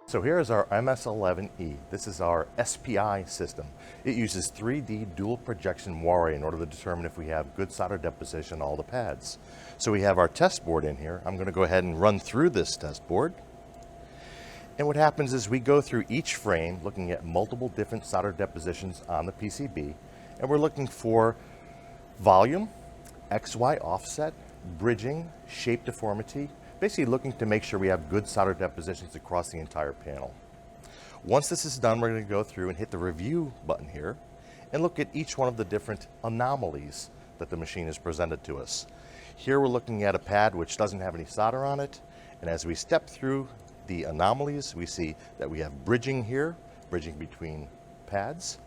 So here is our MS11E. This is our SPI system. It uses 3D dual projection moire in order to determine if we have good solder deposition on all the pads. So we have our test board in here. I'm going to go ahead and run through this test board. And what happens is we go through each frame looking at multiple different solder depositions on the PCB, and we're looking for volume, XY offset, bridging, shape deformity, basically looking to make sure we have good solder depositions across the entire panel. Once this is done, we're going to go through and hit the review button here and look at each one of the different anomalies that the machine has presented to us. Here we're looking at a pad which doesn't have any solder on it, and as we step through the anomalies, we see that we have bridging here, bridging between pads,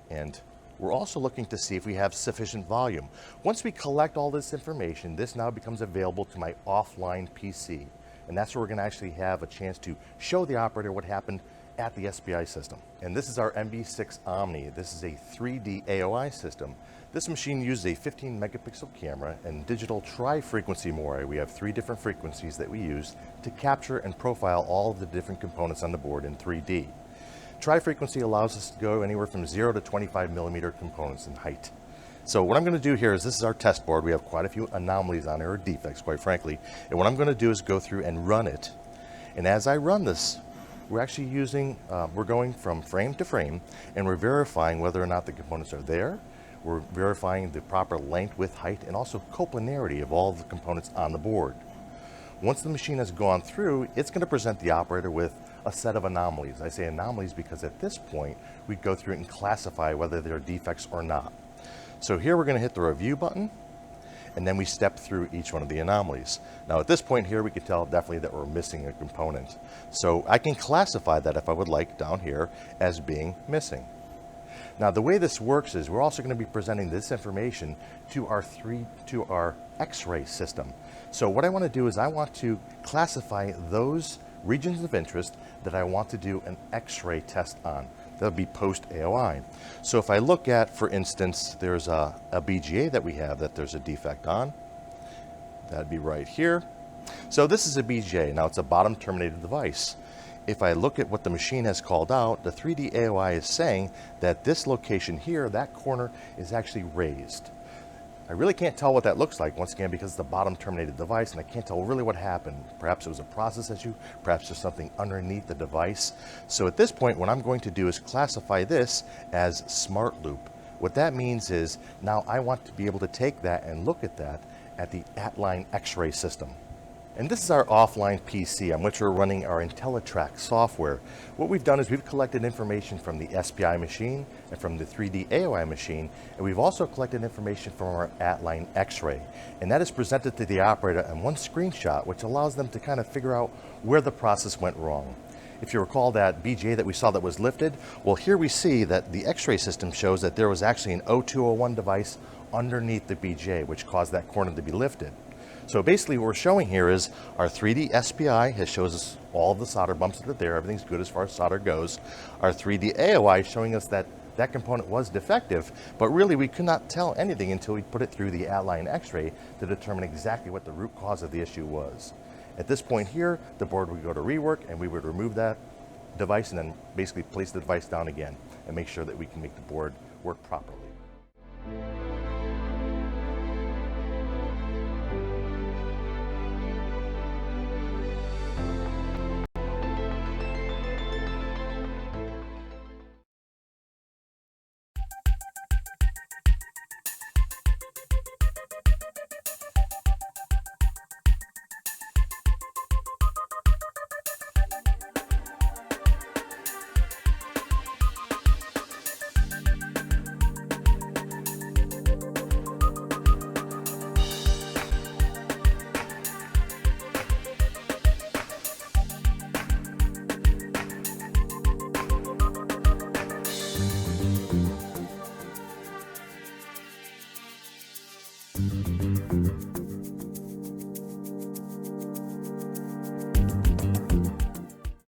and we're also looking to see if we have sufficient volume. Once we collect all this information, this now becomes available to my offline PC, and that's where we're going to actually have a chance to show the operator what happened at the SPI system. And this is our MB6 Omni. This is a 3D AOI system. This machine uses a 15 megapixel camera and digital tri-frequency moire. We have 3 different frequencies that we use to capture and profile all of the different components on the board in 3D. Tri-frequency allows us to go anywhere from 0 to 25 millimeter components in height. So what I'm going to do here is, this is our test board. We have quite a few anomalies on here, or defects, quite frankly. And what I'm going to do is go through and run it. And as I run this, we're actually we're going from frame to frame, and we're verifying whether or not the components are there. We're verifying the proper length, width, height, and also coplanarity of all the components on the board. Once the machine has gone through, it's going to present the operator with a set of anomalies. I say anomalies because at this point, we go through and classify whether they're defects or not. So here we're going to hit the review button, and then we step through each one of the anomalies. Now at this point here, we can tell definitely that we're missing a component. So I can classify that, if I would like, down here as being missing. Now the way this works is we're also going to be presenting this information to our X-ray system. So what I want to do is I want to classify those regions of interest that I want to do an X-ray test on. That'll be post-AOI. So if I look at, for instance, there's a BGA that we have that there's a defect on. That'd be right here. So this is a BGA. Now it's a bottom terminated device. If I look at what the machine has called out, the 3D AOI is saying that this location here, that corner, is actually raised. I really can't tell what that looks like, once again, because it's the bottom terminated device, and I can't tell really what happened. Perhaps it was a process issue, perhaps there's something underneath the device. So at this point, what I'm going to do is classify this as smart loop. What that means is, now I want to be able to take that and look at that at the at-line X-ray system. And this is our offline PC on which we're running our INTELLI-TRACK software. What we've done is we've collected information from the SPI machine and from the 3D AOI machine, and we've also collected information from our at-line X-ray. And that is presented to the operator in one screenshot, which allows them to kind of figure out where the process went wrong. If you recall that BGA that we saw that was lifted, well, here we see that the X-ray system shows that there was actually an 0201 device underneath the BGA, which caused that corner to be lifted. So basically what we're showing here is our 3D SPI has shows us all of the solder bumps that are there. Everything's good as far as solder goes. Our 3D AOI is showing us that that component was defective, but really we could not tell anything until we put it through the at-line x-ray to determine exactly what the root cause of the issue was. At this point here, the board would go to rework and we would remove that device and then basically place the device down again and make sure that we can make the board work properly.